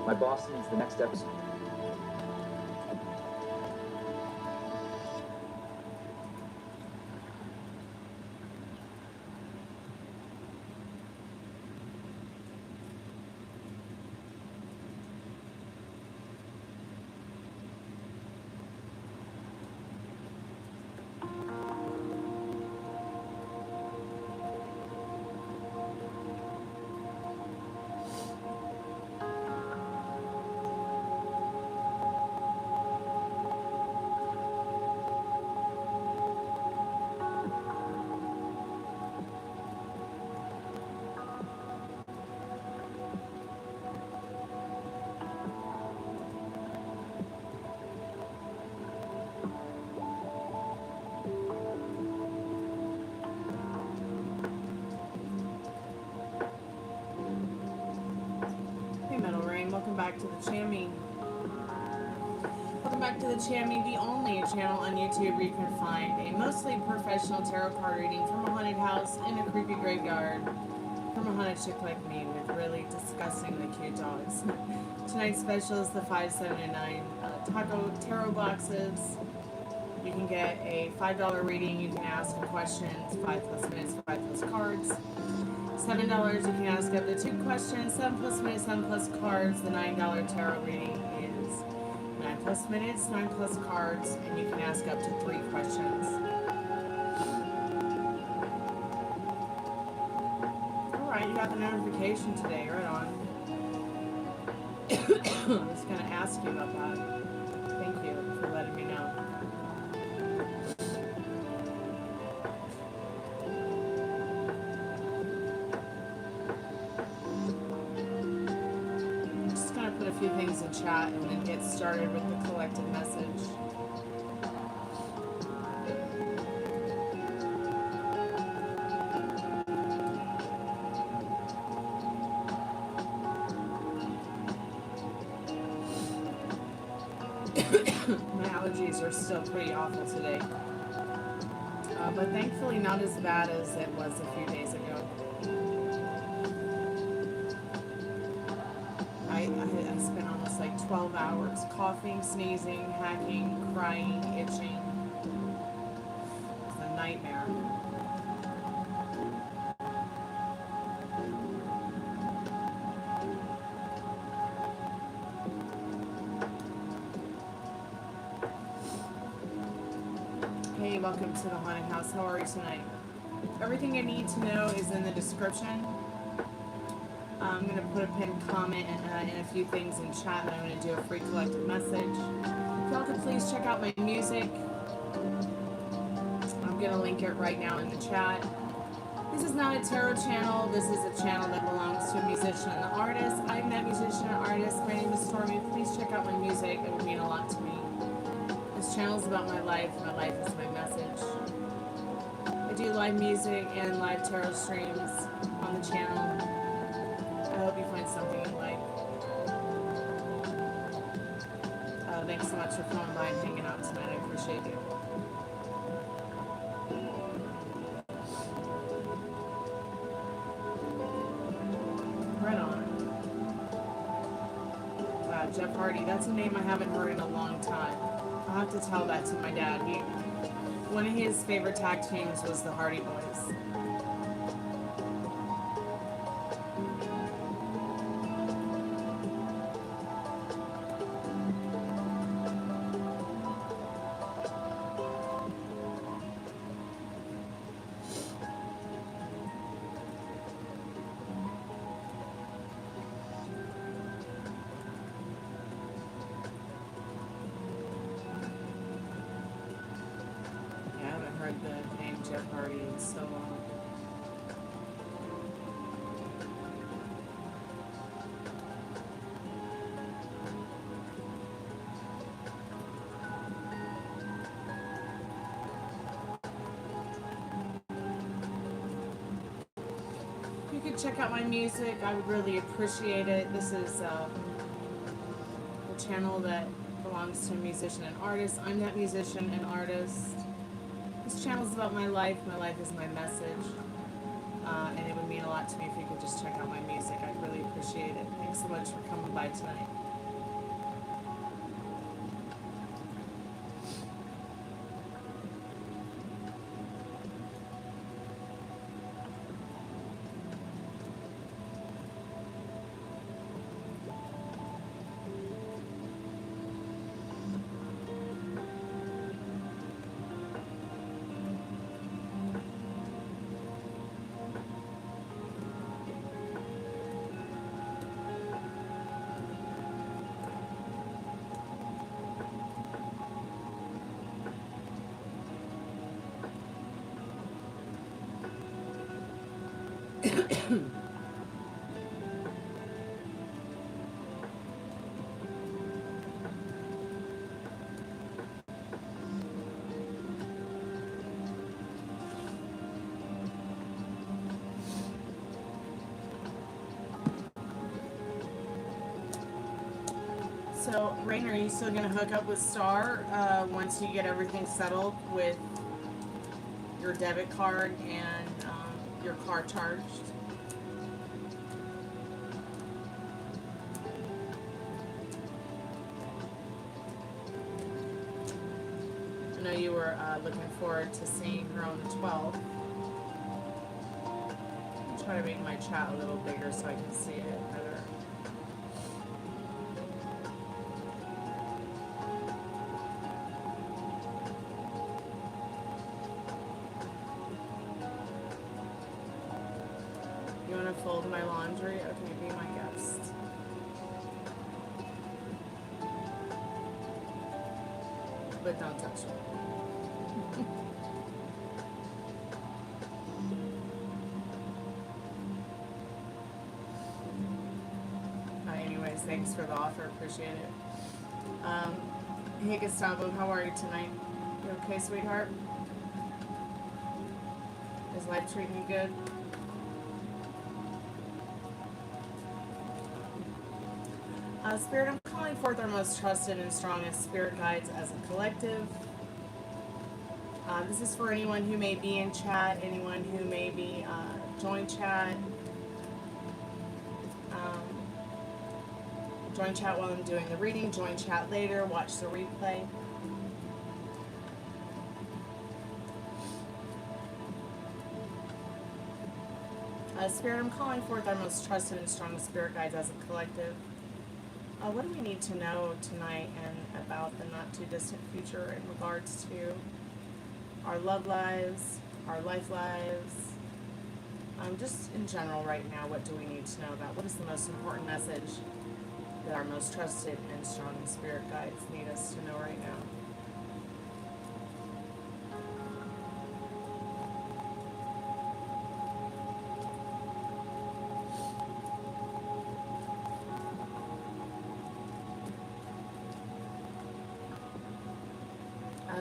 My boss needs the next episode. Back to the Chammy. Welcome back to the Chammy, the only channel on YouTube where you can find a mostly professional tarot card reading from a haunted house in a creepy graveyard from a haunted chick like me with really disgustingly cute dogs. Tonight's special is the 579 taco tarot boxes. You can get a $5 reading. You can ask questions, 5+ minutes, 5+ cards. $7, you can ask up to 2 questions, 7+ minutes, 7+ cards. The $9 tarot reading is 9+ minutes, 9+ cards, and you can ask up to 3 questions. Alright, you got the notification today, right on. I was going to ask you about that. Thank you for letting me know. A few things in chat and then get started with the collective message. My allergies are still pretty awful today, but thankfully not as bad as it was a few days ago. I spent almost like 12 hours coughing, sneezing, hacking, crying, itching. It's a nightmare. Hey, welcome to the haunted house. How are you tonight? Everything you need to know is in the description. I'm going to put a pinned comment and a few things in chat, and I'm going to do a free collective message. If y'all could please check out my music. I'm going to link it right now in the chat. This is not a tarot channel. This is a channel that belongs to a musician and an artist. I'm that musician and artist. My name is Stormie. Please check out my music. It would mean a lot to me. This channel is about my life. My life is my message. I do live music and live tarot streams on the channel. I hope you find something you like. Thanks so much for coming by and hanging out tonight. I appreciate you. Right on. Wow, Jeff Hardy. That's a name I haven't heard in a long time. I'll have to tell that to my dad. One of his favorite tag teams was the Hardy Boys. Check out my music. I would really appreciate it. This is a channel that belongs to a musician and artist. I'm that musician and artist. This channel is about my life. My life is my message. And it would mean a lot to me if you could just check out my music. I'd really appreciate it. Thanks so much for coming by tonight. So, Rain, are you still going to hook up with Star once you get everything settled with your debit card and your car charged? I know you were looking forward to seeing her on the 12th. I'll try to make my chat a little bigger so I can see it better. You want to fold my laundry? Okay, be my guest. But don't touch it. Anyways, thanks for the offer. Appreciate it. Hey, Gustavo, how are you tonight? You okay, sweetheart? Is life treating you good? Spirit, I'm calling forth our most trusted and strongest spirit guides as a collective. This is for anyone who may be in chat, anyone who may be join chat. Join chat while I'm doing the reading, join chat later, watch the replay. Spirit, I'm calling forth our most trusted and strongest spirit guides as a collective. What do we need to know tonight and about the not too distant future in regards to our love lives, our life lives, just in general right now, what do we need to know about? What is the most important message that our most trusted and strongest spirit guides need us to know right now?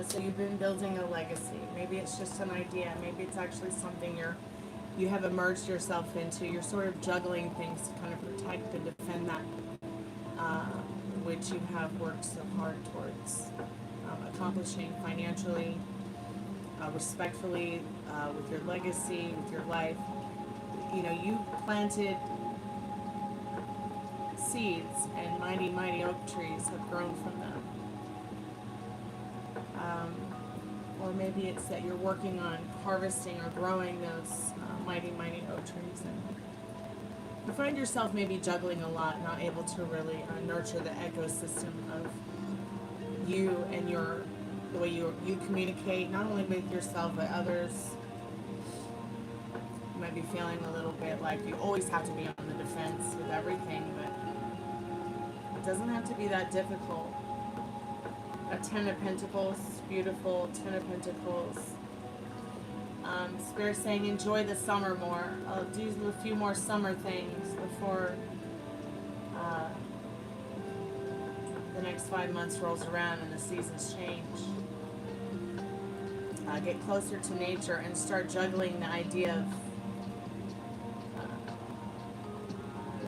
So you've been building a legacy. Maybe it's just an idea. Maybe it's actually something you have immersed yourself into. You're sort of juggling things to kind of protect and defend that which you have worked so hard towards accomplishing financially, respectfully, with your legacy, with your life. You know, you planted seeds and mighty, mighty oak trees have grown from them. Or maybe it's that you're working on harvesting or growing those mighty, mighty oak trees. And you find yourself maybe juggling a lot, not able to really nurture the ecosystem of you and the way you communicate, not only with yourself but others. You might be feeling a little bit like you always have to be on the defense with everything, but it doesn't have to be that difficult. A 10 of Pentacles, beautiful 10 of Pentacles. Spirit saying enjoy the summer more. I'll do a few more summer things before the next 5 months rolls around and the seasons change. Get closer to nature and start juggling the idea of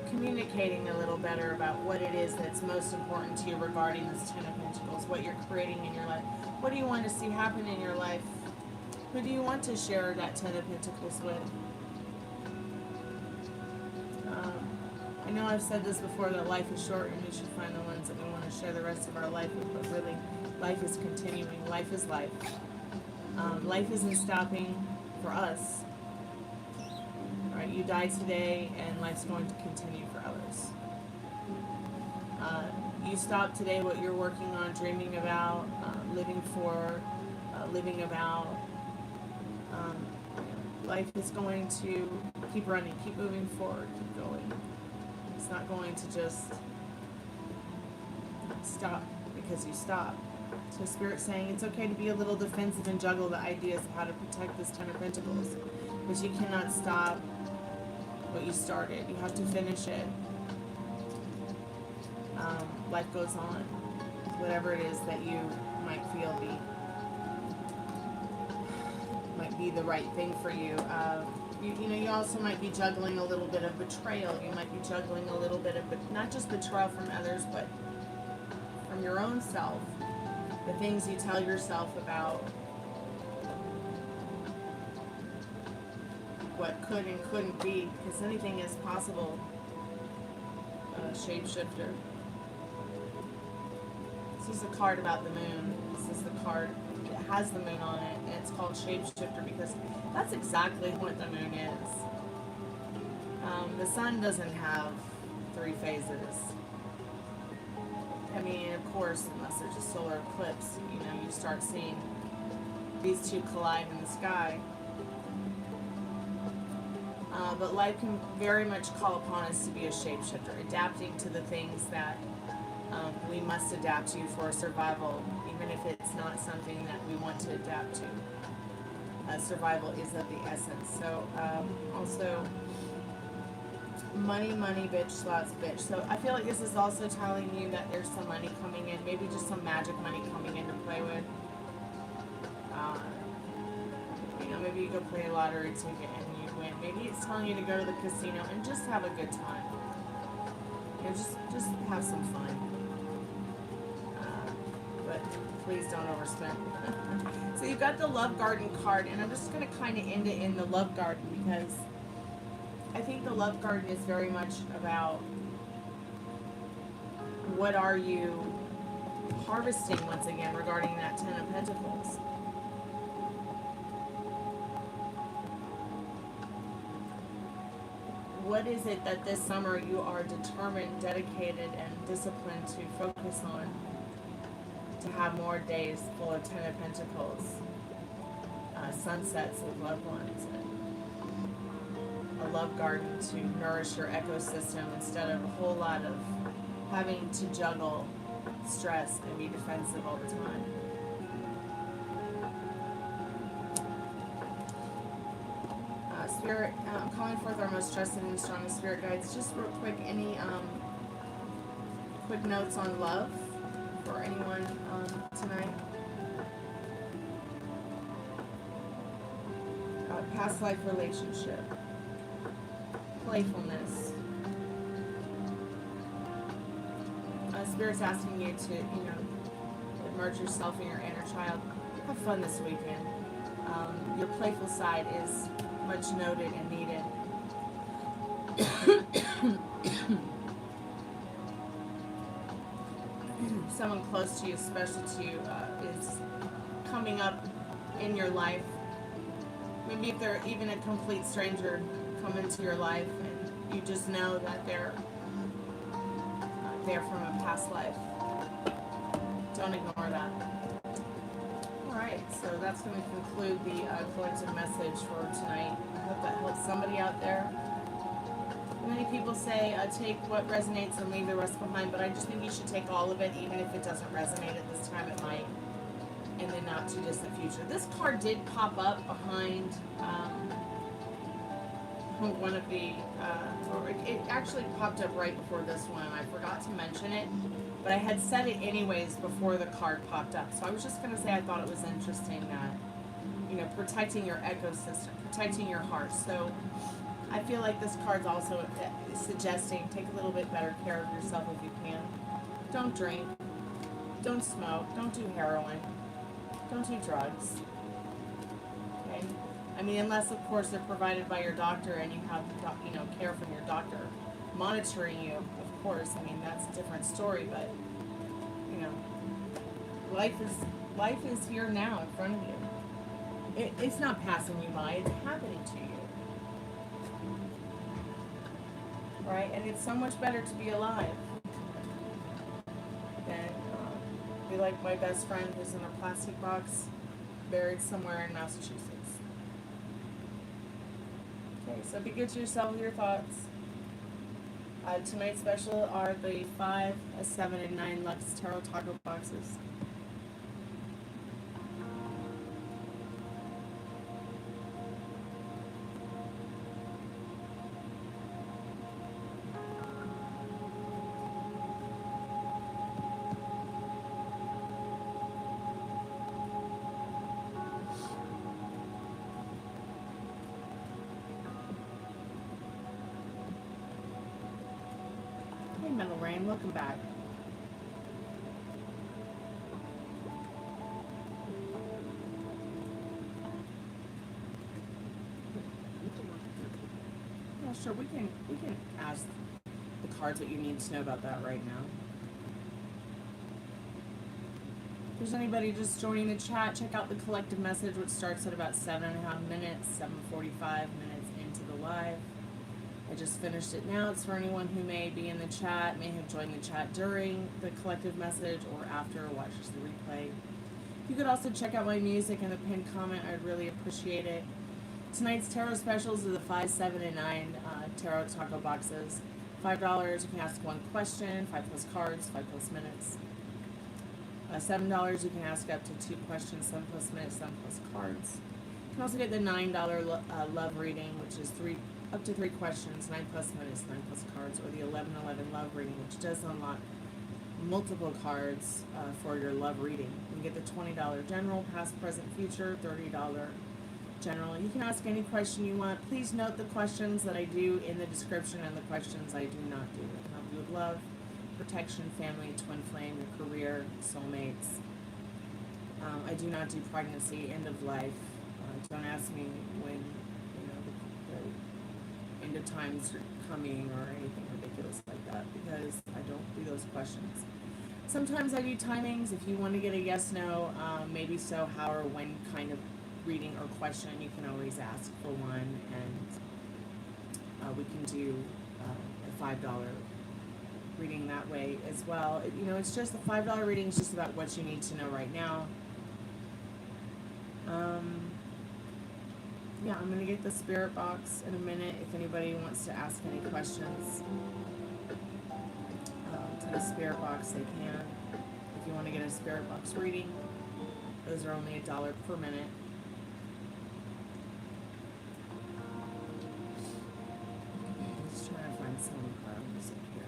communicating a little better about what it is that's most important to you regarding this 10 of Pentacles, what you're creating in your life. What do you want to see happen in your life? Who do you want to share that 10 of Pentacles with? I know I've said this before, that life is short and we should find the ones that we want to share the rest of our life with, but really, life is continuing. Life is life. Life isn't stopping for us. Right? You die today and life's going to continue for others. You stop today what you're working on, dreaming about, living for, living about. Life is going to keep running, keep moving forward, keep going. It's not going to just stop because you stop. So Spirit's saying it's okay to be a little defensive and juggle the ideas of how to protect this 10 of Pentacles, but you cannot stop what you started. You have to finish it. Life goes on. Whatever it is that you might feel might be the right thing for you. You know, you also might be juggling a little bit of betrayal. You might be juggling a little bit of, not just betrayal from others, but from your own self. The things you tell yourself about what could and couldn't be, because anything is possible. Shapeshifter. This is a card about the moon. This is the card. It has the moon on it, and it's called Shapeshifter because that's exactly what the moon is. The sun doesn't have 3 phases. I mean, of course, unless there's a solar eclipse, you know, you start seeing these two collide in the sky. But life can very much call upon us to be a shapeshifter, adapting to the things that we must adapt to for survival, even if it's not something that we want to adapt to. Survival is of the essence. So, also, money, bitch, slots, bitch. So I feel like this is also telling you that there's some money coming in, maybe just some magic money coming in to play with. You know, maybe you go play a lottery ticket and you win. Maybe it's telling you to go to the casino and just have a good time. You know, just have some fun. But please don't overspend. So you've got the Love Garden card, and I'm just going to kind of end it in the Love Garden because I think the Love Garden is very much about what are you harvesting once again regarding that Ten of Pentacles. What is it that this summer you are determined, dedicated, and disciplined to focus on to have more days full of Ten of Pentacles, sunsets with loved ones, and a love garden to nourish your ecosystem instead of a whole lot of having to juggle stress and be defensive all the time. Spirit, calling forth our most trusted and strongest spirit guides. Just real quick, any quick notes on love for anyone tonight? Past life relationship, playfulness. Spirit's asking you to, you know, immerse yourself in your inner child. Have fun this weekend. Your playful side is much noted and needed. Someone close to you, special to you, is coming up in your life. Maybe if they're even a complete stranger come into your life and you just know that they're from a past life. Don't ignore that. Alright, so that's going to conclude the collective message for tonight. I hope that helps somebody out there. Many people say take what resonates and leave the rest behind, but I just think you should take all of it, even if it doesn't resonate at this time. It might in the not too distant future. This card did pop up behind one of the, or it actually popped up right before this one. I forgot to mention it, but I had said it anyways before the card popped up. So I was just going to say I thought it was interesting that, you know, protecting your ecosystem, protecting your heart. So I feel like this card's also suggesting take a little bit better care of yourself if you can. Don't drink. Don't smoke. Don't do heroin. Don't do drugs. Okay? I mean, unless, of course, they're provided by your doctor and you have, you know, care from your doctor monitoring you, of course. I mean, that's a different story, but, you know, life is here now in front of you. It's not passing you by. It's happening to you. Right? And it's so much better to be alive than be like my best friend who's in a plastic box buried somewhere in Massachusetts. Okay, so be good to yourself with your thoughts. Tonight's special are the 5, 7, and 9 Lux Tarot Taco boxes. Metal Rain. Welcome back. Yeah, sure. We can ask the cards what you need to know about that right now. If there's anybody just joining the chat, check out the collective message, which starts at about 7.5 minutes, 7:45 minutes into the live. I just finished it now. It's for anyone who may be in the chat, may have joined the chat during the collective message or after, or watches the replay. You could also check out my music in the pinned comment. I'd really appreciate it. Tonight's tarot specials are the 5, 7, and 9 tarot taco boxes. $5, you can ask one question, 5 plus cards, 5 plus minutes. $7, you can ask up to 2 questions, 7 plus minutes, 7 plus cards. You can also get the $9 love reading, which is up to 3 questions, 9 plus minutes, 9 plus cards, or the 11/11 love reading, which does unlock multiple cards for your love reading. You get the $20 general, past, present, future, $30 general. You can ask any question you want. Please note the questions that I do in the description and the questions I do not do. I can help you with love, protection, family, twin flame, your career, soulmates. I do not do pregnancy, end of life. Don't ask me when the end of times are coming or anything ridiculous like that, because I don't do those questions. Sometimes I do timings. If you want to get a yes, no, maybe so, how or when kind of reading or question, you can always ask for one, and we can do a $5 reading that way as well. It's just the $5 reading is just about what you need to know right now. Yeah, I'm going to get the spirit box in a minute if anybody wants to ask any questions to the spirit box, they can. If you want to get a spirit box reading, those are only $1 per minute. Just trying to find some music here.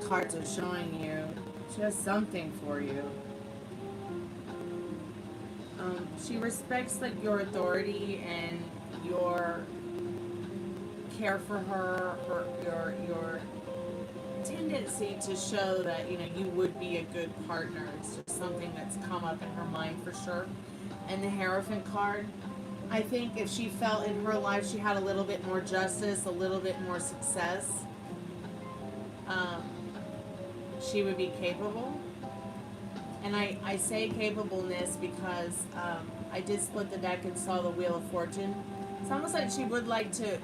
Cards are showing you just something for you. She respects your authority and your care for her, your tendency to show that you would be a good partner. It's just something that's come up in her mind for sure. And the Hierophant card, I think if she felt in her life she had a little bit more justice, a little bit more success, she would be capable. And I say capableness because I did split the deck and saw the Wheel of Fortune. It's almost like she would like to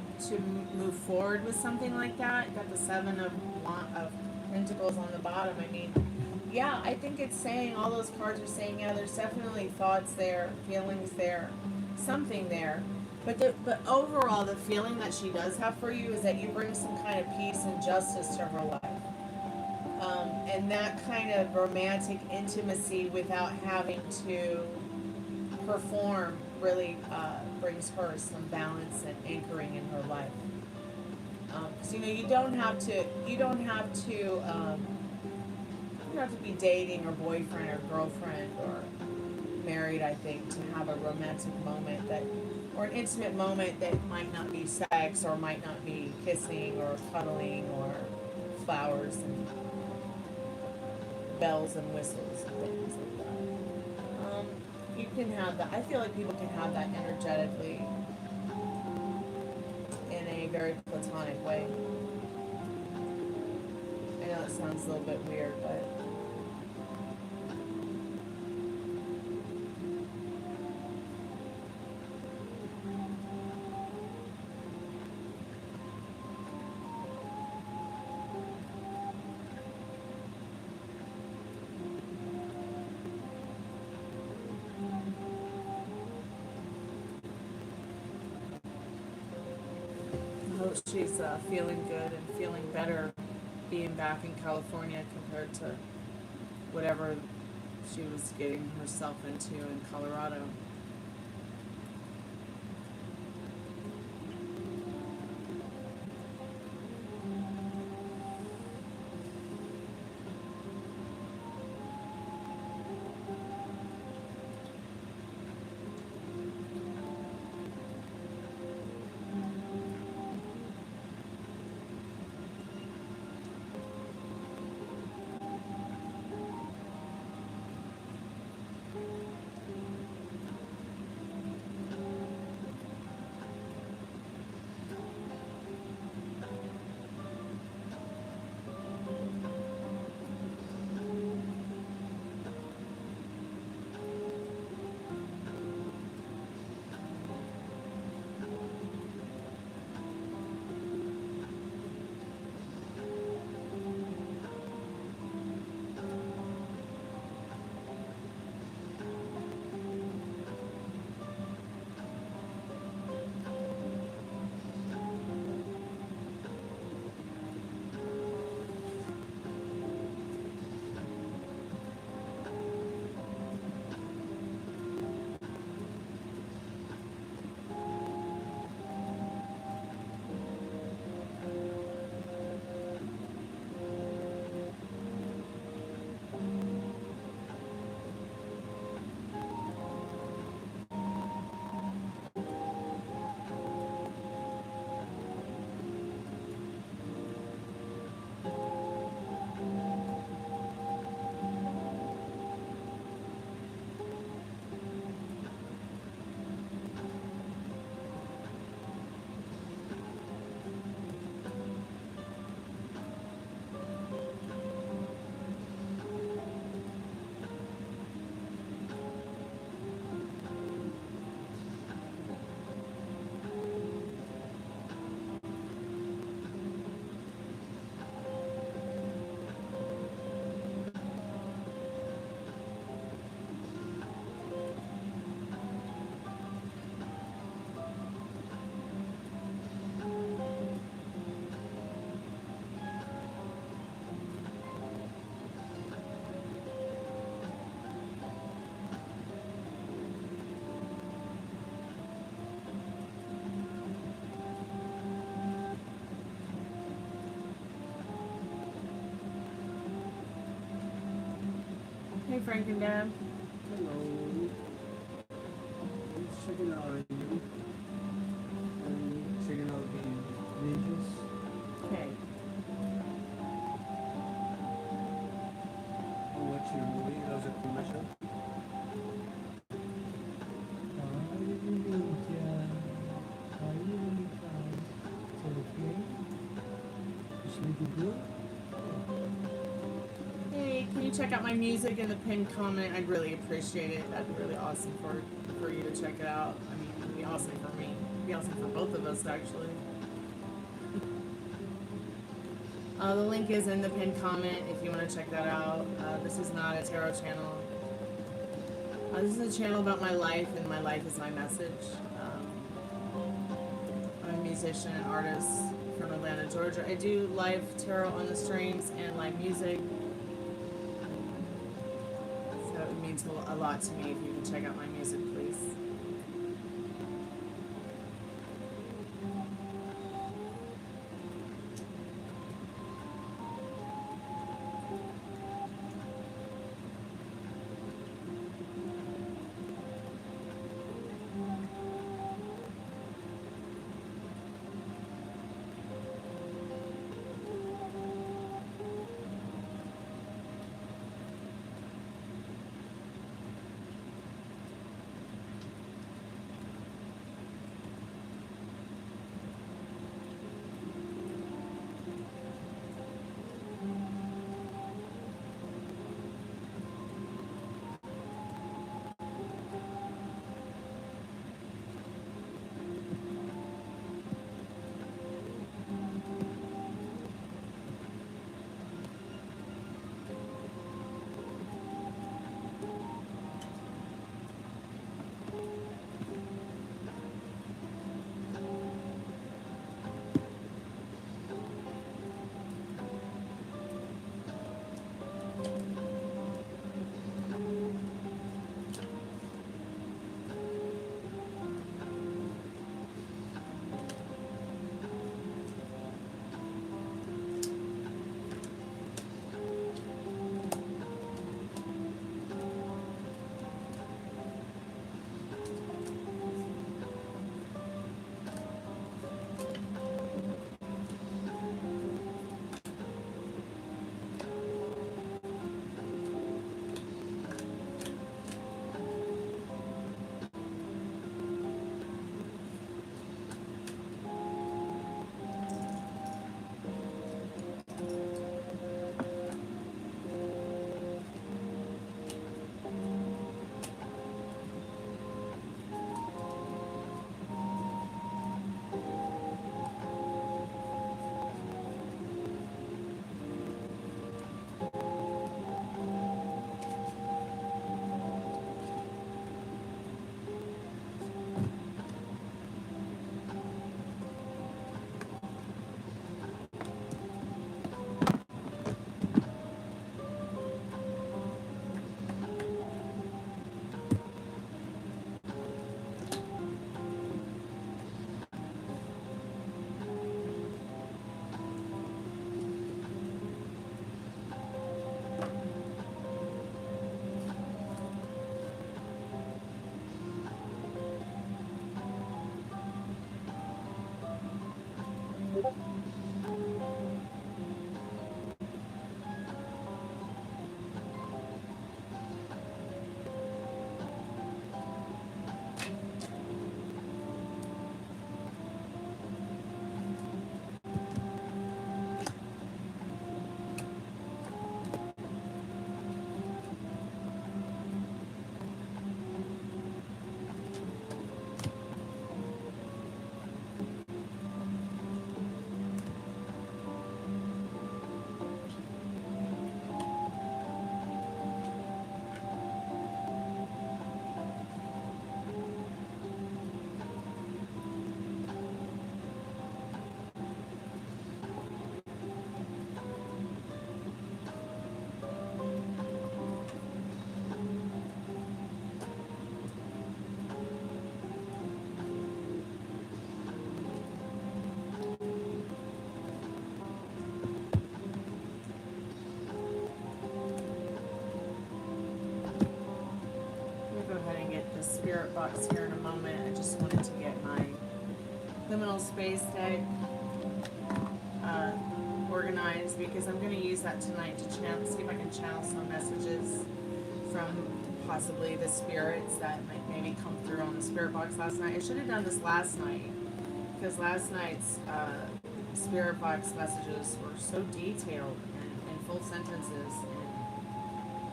move forward with something like that. Got the 7 of Pentacles on the bottom. I mean, yeah, I think it's saying, all those cards are saying, yeah, there's definitely thoughts there, feelings there, something there. But overall, the feeling that she does have for you is that you bring some kind of peace and justice to her life. And that kind of romantic intimacy without having to perform really brings her some balance and anchoring in her life. Because you know, you don't have to be dating or boyfriend or girlfriend or married, I think, to have a romantic moment that, or an intimate moment that might not be sex or might not be kissing or cuddling or flowers and bells and whistles and things like that. You can have that. I feel like people can have that energetically in a very platonic way. I know it sounds a little bit weird, but I hope she's feeling good and feeling better being back in California compared to whatever she was getting herself into in Colorado. Hey, Frank and Dad. Hello. Just checking out on you. And checking out the ninjas. Okay. Watch your movie. That was a commercial. Sleeping good? Hey, can you check out my music in the pinned comment? I'd really appreciate it. That'd be really awesome for you to check it out. I mean, it'd be awesome for me. It'd be awesome for both of us, actually. The link is in the pinned comment if you want to check that out. This is not a tarot channel. This is a channel about my life, and my life is my message. I'm a musician and artist from Atlanta, Georgia. I do live tarot on the streams and live music. So it means a lot to me if you can check out my music, please. Spirit box here in a moment. I just wanted to get my liminal space deck organized because I'm going to use that tonight to channel, see if I can channel some messages from possibly the spirits that might maybe come through on the spirit box last night. I should have done this last night because last night's spirit box messages were so detailed and in full sentences and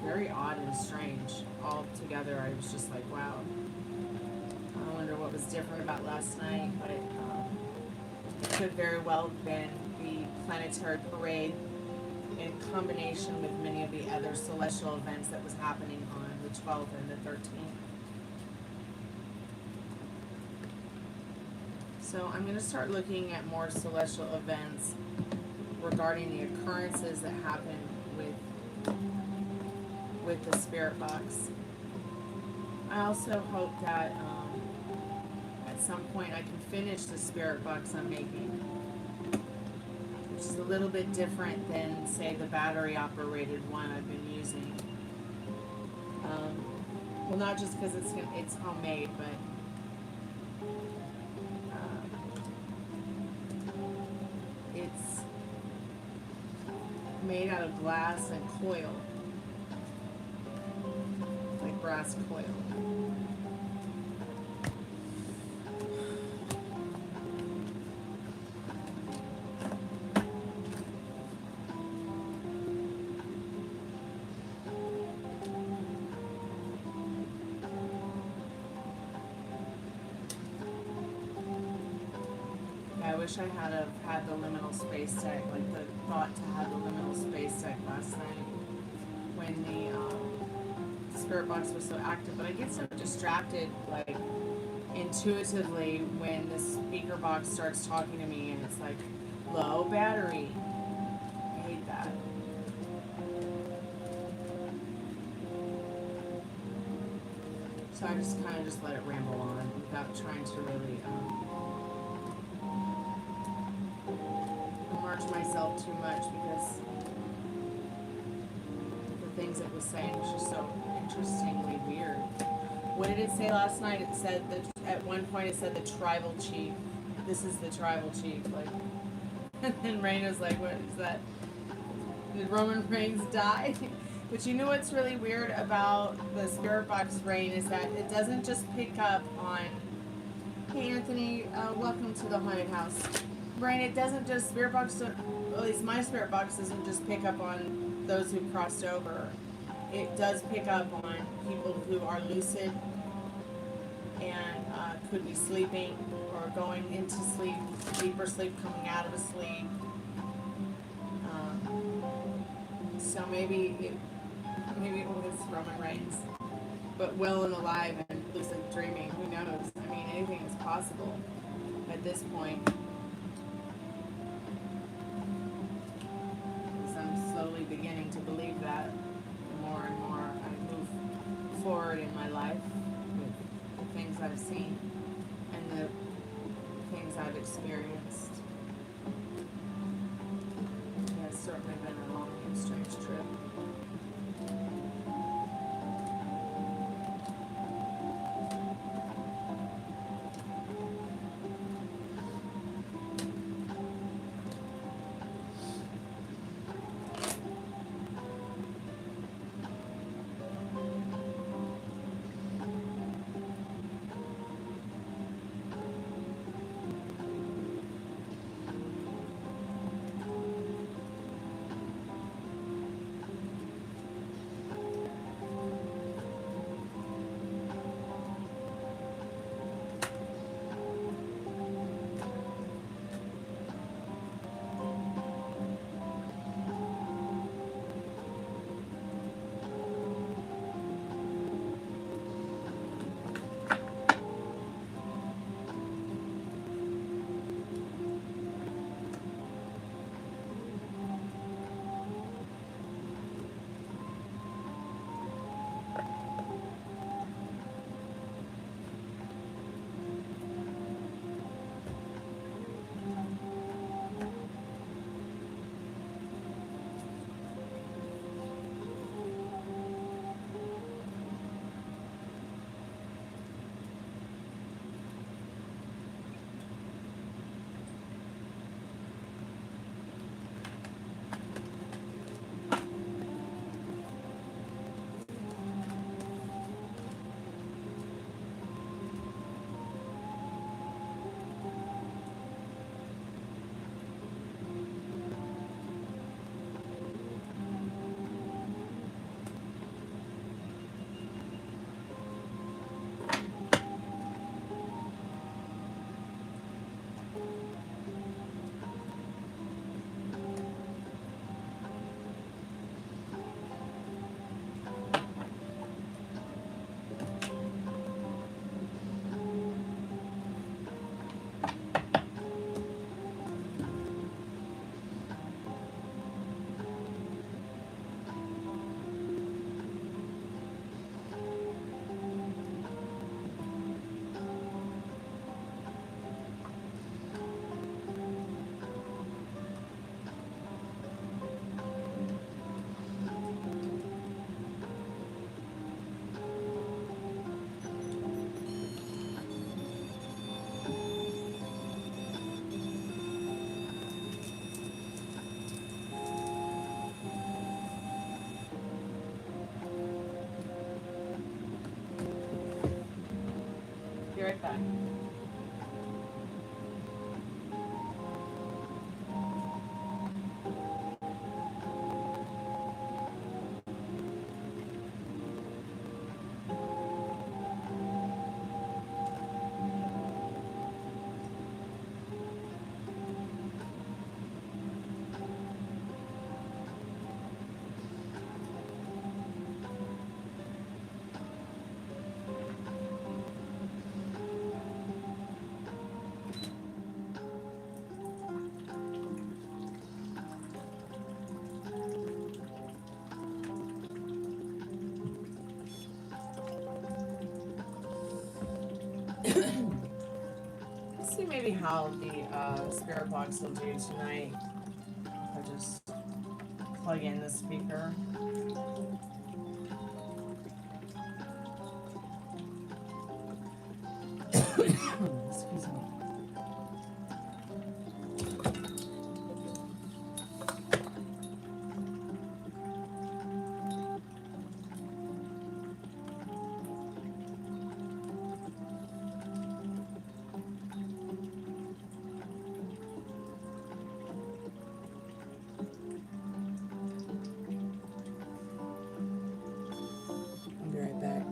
very odd and strange all together. I was just like, wow. I wonder what was different about last night, but it could very well have been the planetary parade in combination with many of the other celestial events that was happening on the 12th and the 13th. So I'm going to start looking at more celestial events regarding the occurrences that happen with the spirit box. I also hope that at some point I can finish the spirit box I'm making, which is a little bit different than, say, the battery operated one I've been using. Well, not just because it's homemade, but it's made out of glass and coil, like brass coil. I wish I had the liminal space tech, like the thought to have the liminal space tech last night when the spirit box was so active. But I get so distracted, like intuitively, when the speaker box starts talking to me and it's like low battery. I hate that. So I just kind of just let it ramble on without trying to really immerse myself too much, because the things it was saying was just so interestingly weird. What did it say last night? It said that at one point it said the tribal chief. This is the tribal chief. Like, and then Raina's like, what is that? Did Roman Reigns die? But you know what's really weird about the spirit box, Rain, is that it doesn't just pick up on, hey Anthony, welcome to the haunted house. Rain, it doesn't just, spirit box, at least my spirit box doesn't just pick up on those who crossed over. It does pick up on people who are lucid and could be sleeping or going into sleep, deeper sleep, coming out of a sleep. So maybe it was Roman Reigns, but well and alive and lucid dreaming. Who knows? I mean, anything is possible at this point. Because I'm slowly beginning to believe that the more and more I move forward in my life with the things I've seen and the things I've experienced. Yeah, it's certainly been a long and strange trip. Okay. Let's see maybe how the spirit box will do tonight. I'll just plug in the speaker. Excuse me. I'll be right back.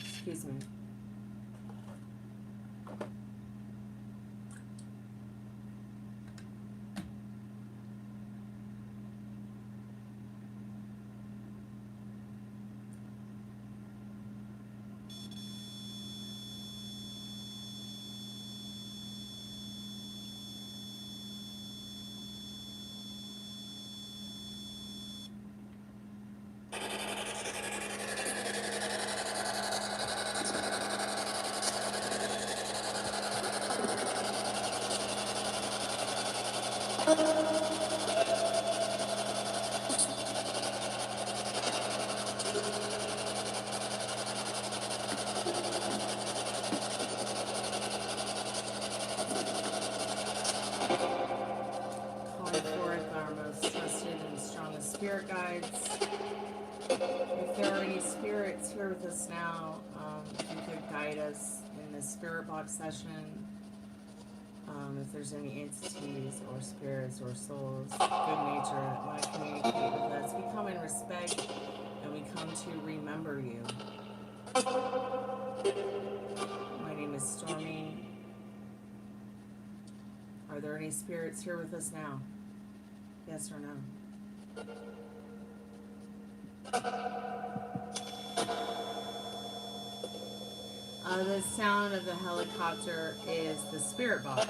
Excuse me. spirit guides, if there are any spirits here with us now, if you could guide us in the Spiritbox session, if there's any entities or spirits or souls, good nature that want to communicate with us, we come in respect and we come to remember you. My name is Stormie. Are there any spirits here with us now? Yes or no? The sound of the helicopter is the spirit box.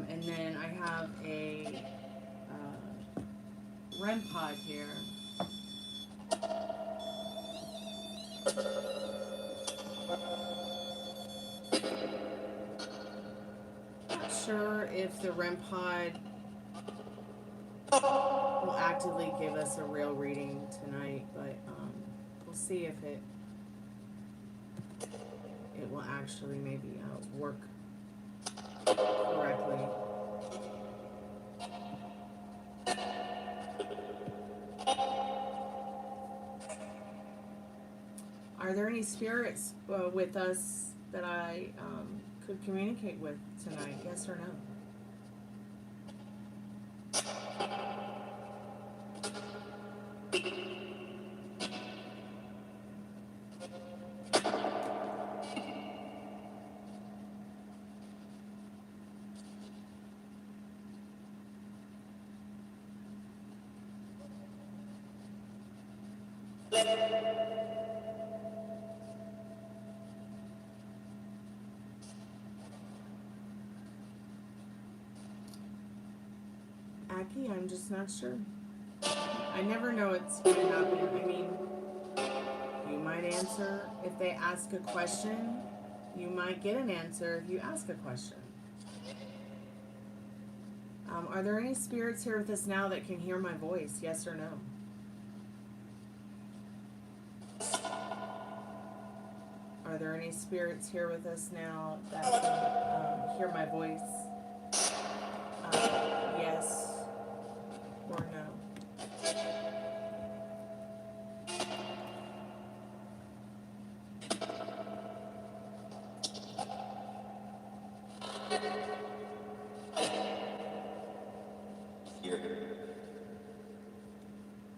And then I have a REM pod here. Not sure if the REM pod will actively give us a real reading tonight, but we'll see if it will actually maybe work correctly. Are there any spirits with us that I could communicate with tonight? Yes or no? Aki, I'm just not sure. I never know what's going to happen. I mean, you might answer if they ask a question. You might get an answer if you ask a question. Are there any spirits here with us now that can hear my voice? Yes or no? Are there any spirits here with us now that can hear my voice? Yes or no?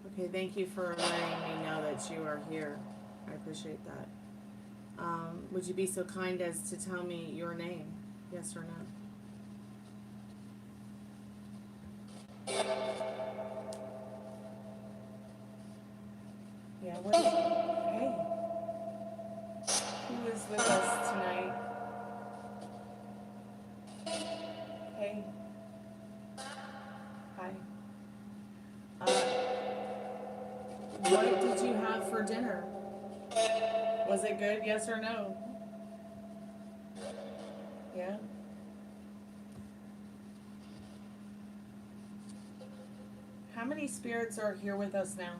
Okay, thank you for letting me know that you are here. I appreciate that. Would you be so kind as to tell me your name? Yes or no? Yeah, what is, hey, who is with us tonight? Hey. Hi. What did you have for dinner? Was it good, yes or no? Yeah? How many spirits are here with us now?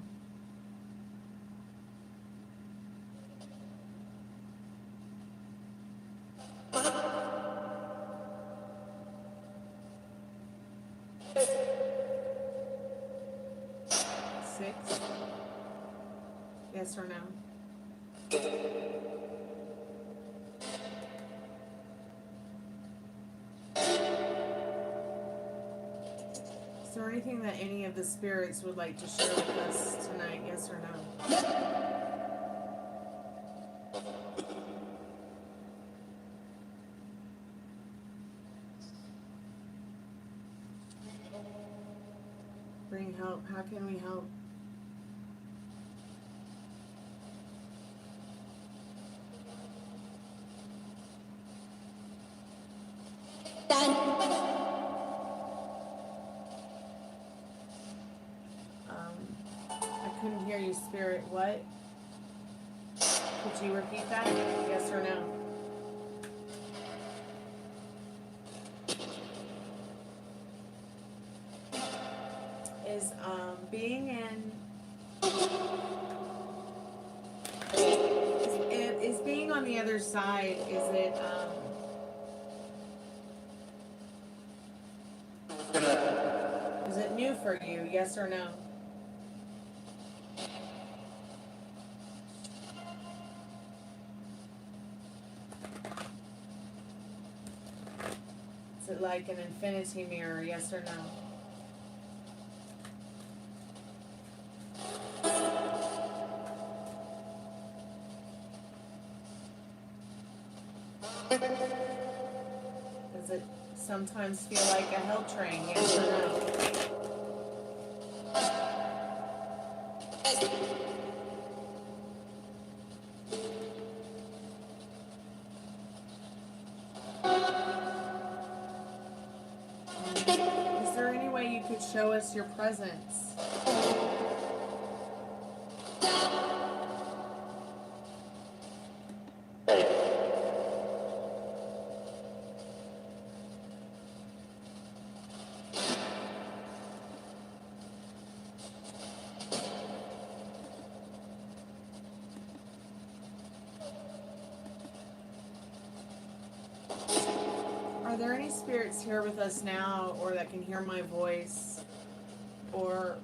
Six? Yes or no? Is there anything that any of the spirits would like to share with us tonight? Yes or no? Bring help. How can we help? I couldn't hear you, Spirit. What? Could you repeat that? Yes or no? Is being in is being on the other side, does it new for you, yes or no? Is it like an infinity mirror, yes or no? Does it sometimes feel like a hell train, yes or no? Is there any way you could show us your presence? Are there any spirits here with us now, or that can hear my voice, or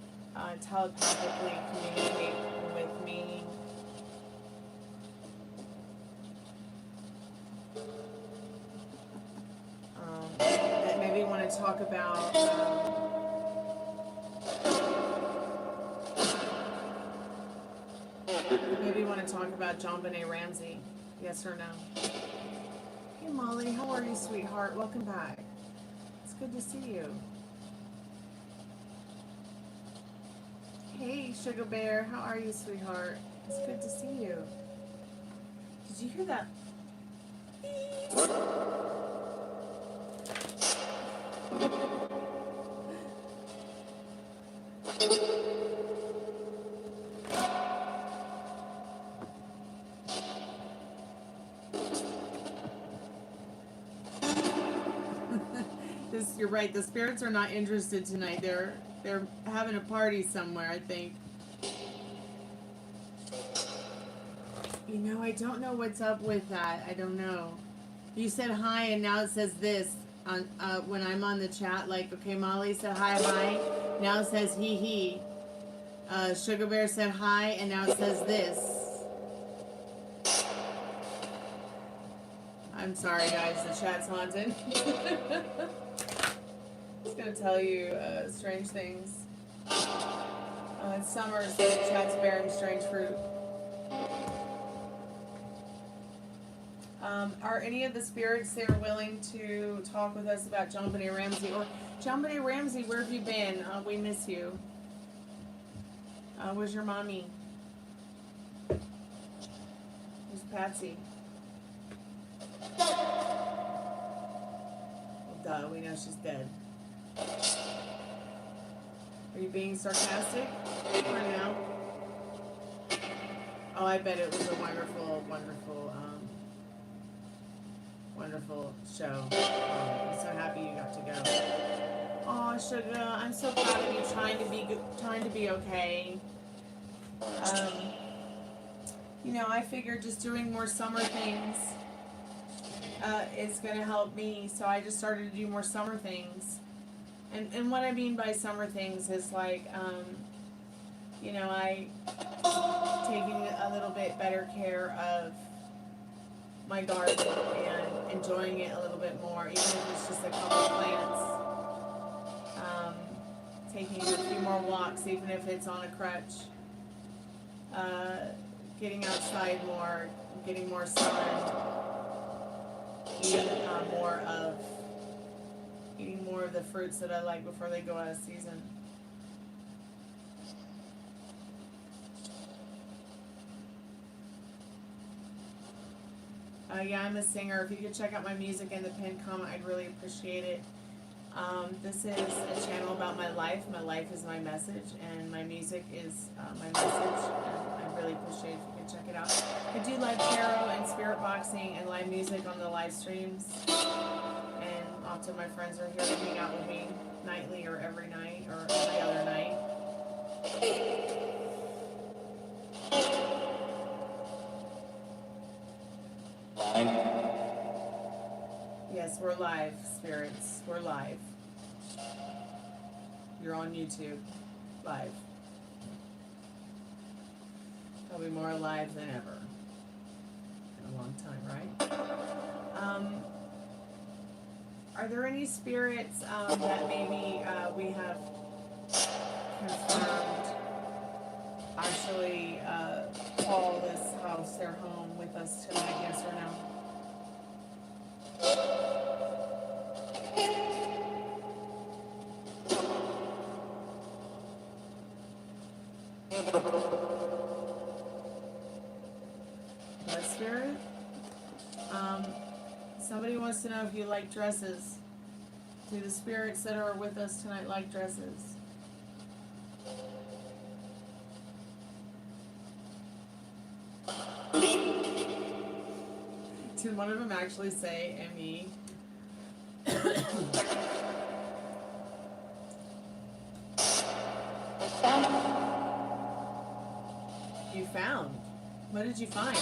telepathically communicate with me? That maybe want to talk about John Benet Ramsey, yes or no? Hey Molly, how are you, sweetheart? Welcome back. It's good to see you. Hey Sugar Bear, how are you, sweetheart? It's good to see you. Did you hear that? You're right, the spirits are not interested tonight. They're having a party somewhere, I think. You know, I don't know what's up with that. I don't know. You said hi and now it says this on when I'm on the chat, like, okay, Molly said hi. Now it says he. Sugar Bear said hi and now it says this. I'm sorry guys, the chat's haunted. It's gonna tell you strange things. It's summer, so the chat's bearing strange fruit. Are any of the spirits there willing to talk with us about John Benet Ramsey? Or John Benet Ramsey, where have you been? We miss you. Where's your mommy? Where's Patsy? Well, duh, we know she's dead. Are you being sarcastic right now? Oh, I bet it was a wonderful, wonderful show. I'm so happy you got to go. Oh, Sugar, I'm so proud of you trying to be okay. You know, I figured just doing more summer things is going to help me, so I just started to do more summer things. And what I mean by summer things is like, you know, I taking a little bit better care of my garden and enjoying it a little bit more, even if it's just a couple plants. Taking a few more walks, even if it's on a crutch. Getting outside more, getting more sun, eating more of the fruits that I like before they go out of season. Yeah, I'm a singer. If you could check out my music in the pinned comment, I'd really appreciate it. This is a channel about my life. My life is my message, and my music is my message. And I really appreciate it if you could check it out. I do live tarot and spirit boxing and live music on the live streams. And often my friends are here to hang out with me nightly or every night or every other night. Yes, we're live, spirits. We're live. you're on YouTube live. Probably more alive than ever. In a long time, right? Are there any spirits that maybe we have confirmed actually call this house their home with us tonight, yes or no? What spirit? Somebody wants to know if you like dresses. Do the spirits that are with us tonight like dresses? Did one of them actually say M-E? You found? What did you find?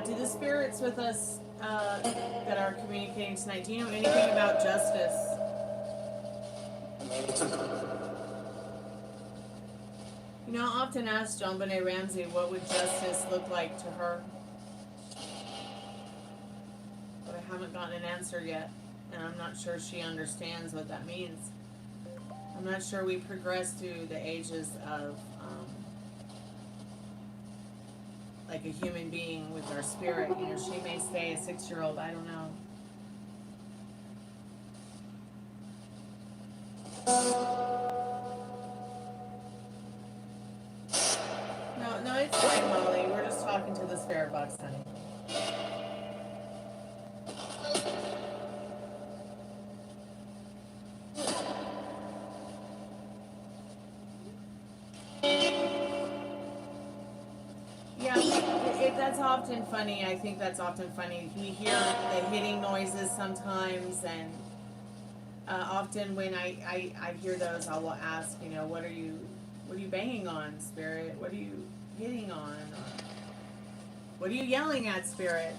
Do the spirits with us that are communicating tonight, do you know anything about justice? You know, I often ask John Benet Ramsey, what would justice look like to her? But I haven't gotten an answer yet, and I'm not sure she understands what that means. I'm not sure we progress through the ages of like a human being with our spirit. You know, she may stay a 6-year-old, I don't know. No, it's fine, Molly. We're just talking to the spirit box, honey. That's often funny. I think that's often funny. We hear the hitting noises sometimes, and often when I hear those, I will ask, you know, what are you banging on, spirit? What are you hitting on? Or, what are you yelling at, spirit?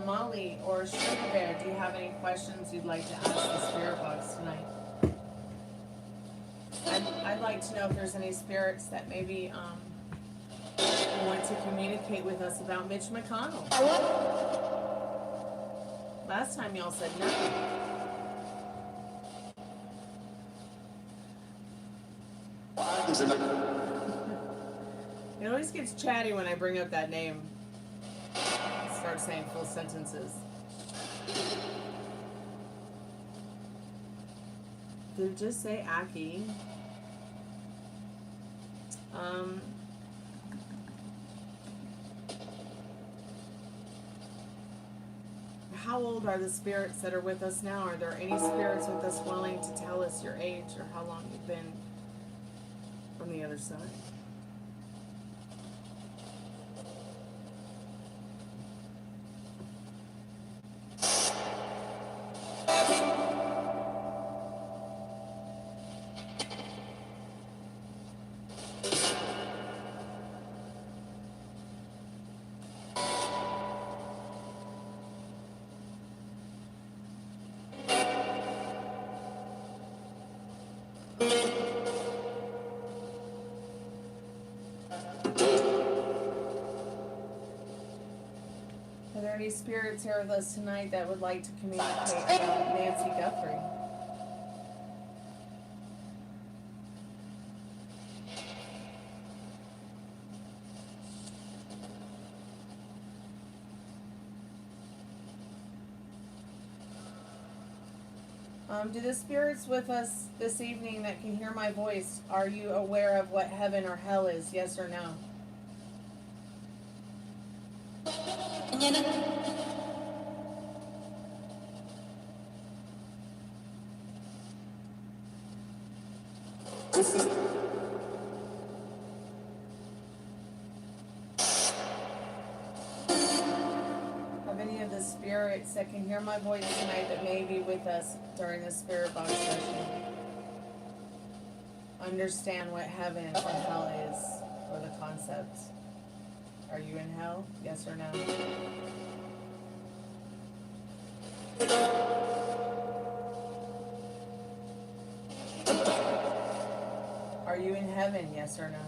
Molly or Sugar Bear, do you have any questions you'd like to ask the spirit box tonight? I'd like to know if there's any spirits that maybe want to communicate with us about Mitch McConnell. Last time y'all said no. It always gets chatty when I bring up that name. Start saying full sentences. Did it just say Aki? How old are the spirits that are with us now? Are there any spirits with us willing to tell us your age or how long you've been from the other side? Are there any spirits here with us tonight that would like to communicate about Nancy Guthrie? Do the spirits with us this evening that can hear my voice, are you aware of what heaven or hell is, yes or no? Of any of the spirits that can hear my voice tonight that may be with us during the Spiritbox session understand what heaven and hell is, or the concept. Are you in hell? Yes or no? Are you in heaven? Yes or no?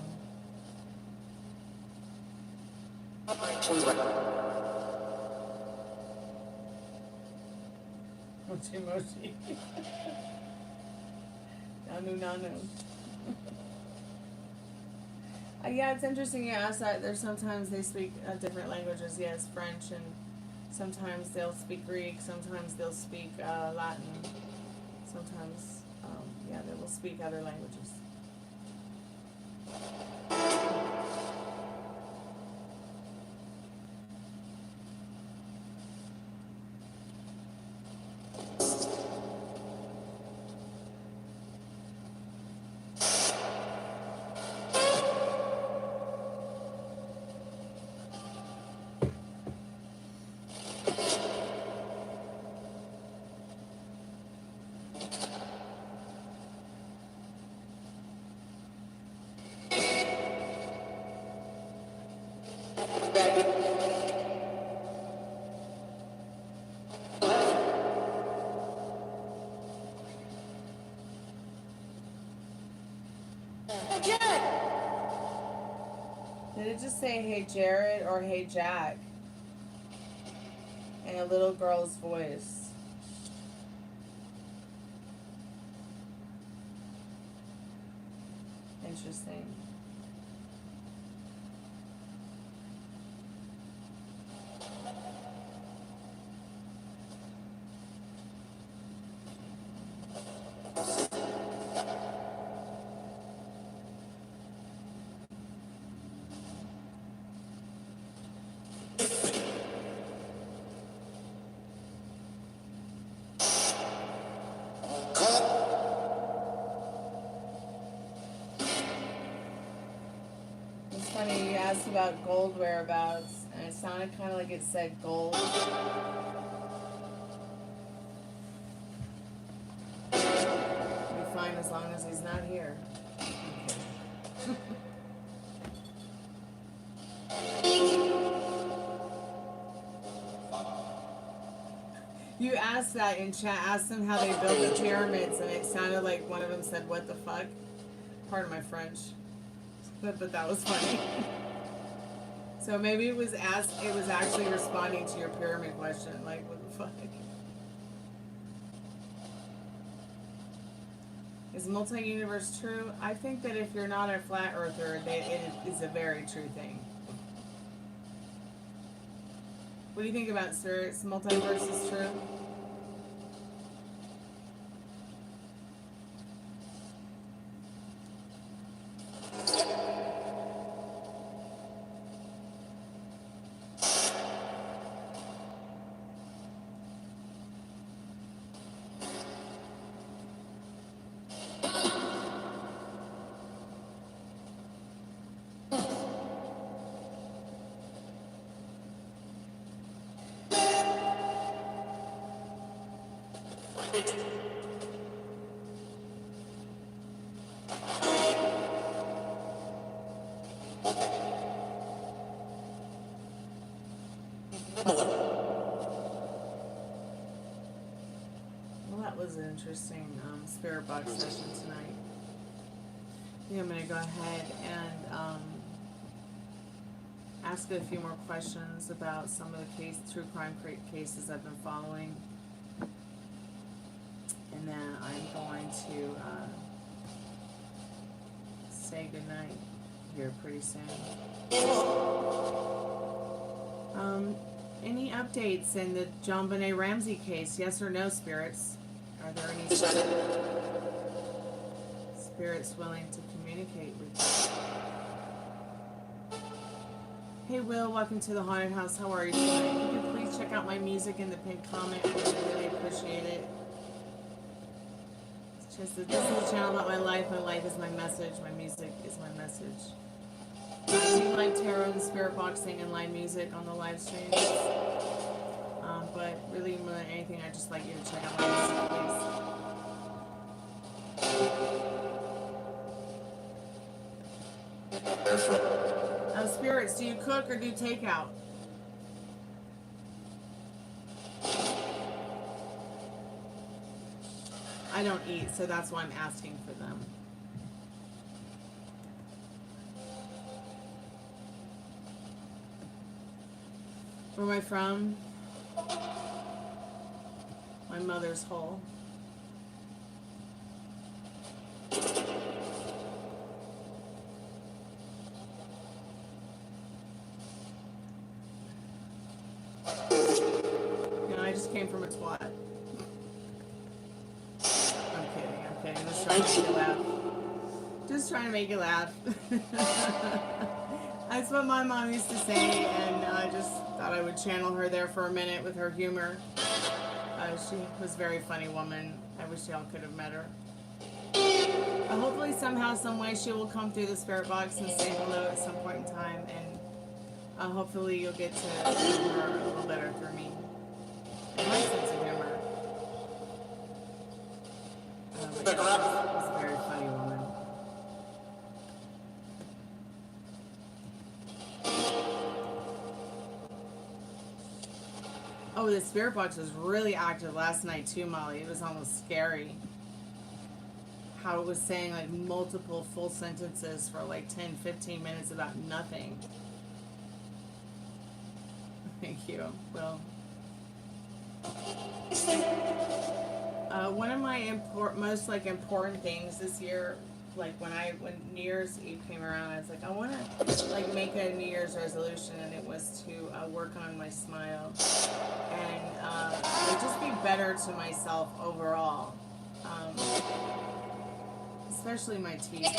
Mochi mochi. Nanu nanu. Yeah, it's interesting you ask that. There's sometimes they speak different languages. Yes, French, and sometimes they'll speak Greek. Sometimes they'll speak Latin. Sometimes, yeah, they will speak other languages. Did it just say, hey Jared, or hey Jack? In a little girl's voice. Interesting. Funny, you asked about gold whereabouts, and it sounded kind of like it said gold. We'll be fine as long as he's not here. You asked that in chat, asked them how they built the pyramids, and it sounded like one of them said, what the fuck? Pardon my French. But that was funny. So maybe it was actually responding to your pyramid question, like what the fuck? Is multi-universe true? I think that if you're not a flat earther, it is a very true thing. What do you think about spirits? Multiverse is true? Well, that was an interesting Spiritbox session tonight. I think I'm going to go ahead and ask a few more questions about some of the true crime cases I've been following. And then I'm going to say goodnight here pretty soon. Any updates in the John Benet Ramsey case? Yes or no, spirits? Are there any spirits willing to communicate with you? Hey Will, welcome to the haunted house. How are you tonight? You can please check out my music in the pinned comment. I really appreciate it. It's just that this is a channel about my life. My life is my message. My music is my message. I do like tarot and spirit boxing and live music on the live streams. But really more than anything, I just like you to check out my music, please. Spirits, do you cook or do takeout? I don't eat, so that's why I'm asking for them. Where am I from? My mother's hole. No, I just came from a twat. I'm kidding. I'm just trying to make you laugh. Just trying to make you laugh. That's what my mom used to say, and I just thought I would channel her there for a minute with her humor. She was a very funny woman. I wish y'all could have met her. Hopefully somehow, some way, she will come through the spirit box and say hello at some point in time, and hopefully you'll get to know her a little better through me. And my sense of humor. She's a very funny woman. Oh, the spirit box was really active last night too, Molly. It was almost scary. How it was saying like multiple full sentences for like 10-15 minutes about nothing. Thank you. Well, one of my most like important things this year, like when New Year's Eve came around, I was like, I want to like make a New Year's resolution, and it was to work on my smile and like, just be better to myself overall, especially my teeth.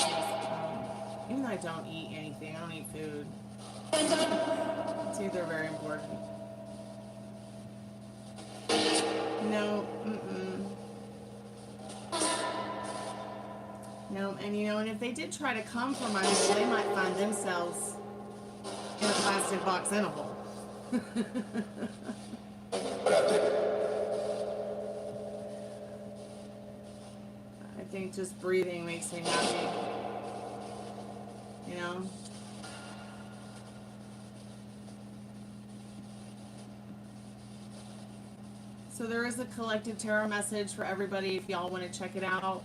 Even though I don't eat anything, I don't eat food. Teeth are very important. No, No, and you know, and if they did try to come for my hole, they might find themselves in a plastic box in a hole. I think just breathing makes me happy. You know? So there is a collective tarot message for everybody if y'all want to check it out.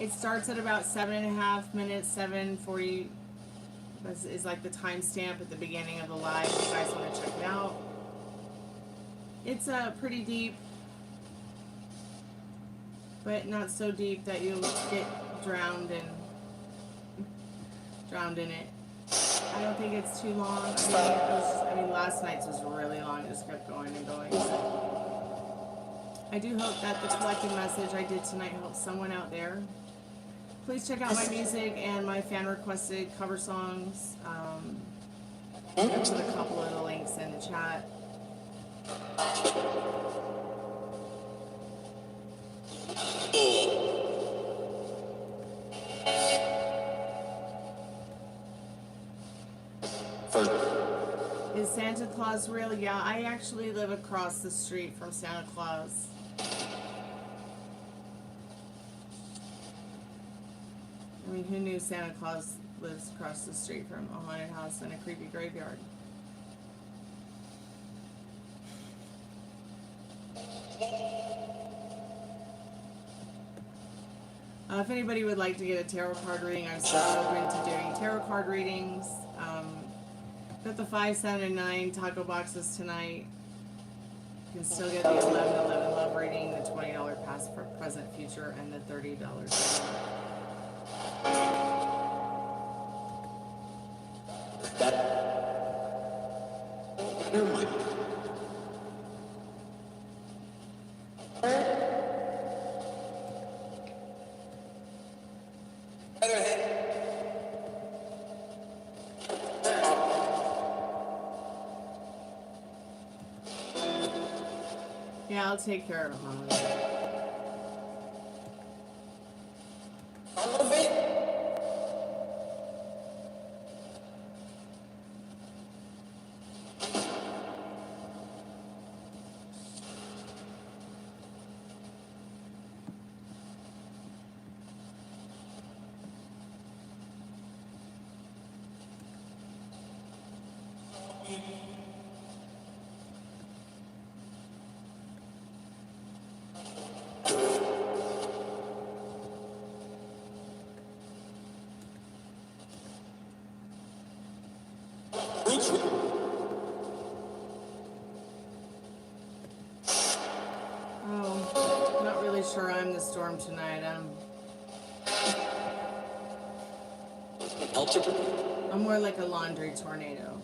It starts at about 7.5 minutes, 7:40 is like the timestamp at the beginning of the live if you guys want to check it out. It's pretty deep, but not so deep that you'll get drowned in it. I don't think it's too long. I mean, last night's was really long. It just kept going and going. I do hope that the collective message I did tonight helps someone out there. Please check out my music and my fan-requested cover songs. I'll put a couple of the links in the chat. Is Santa Claus real? Yeah, I actually live across the street from Santa Claus. I mean, who knew Santa Claus lives across the street from a haunted house and a creepy graveyard? If anybody would like to get a tarot card reading, I'm still open to doing tarot card readings. Got the 5, 7, and 9 taco boxes tonight. You can still get the 11/11 love reading, the $20 past, present, future, and the $30. Yeah, I'll take care of it, Mom. Oh, not really sure I'm the storm tonight. I'm more like a laundry tornado.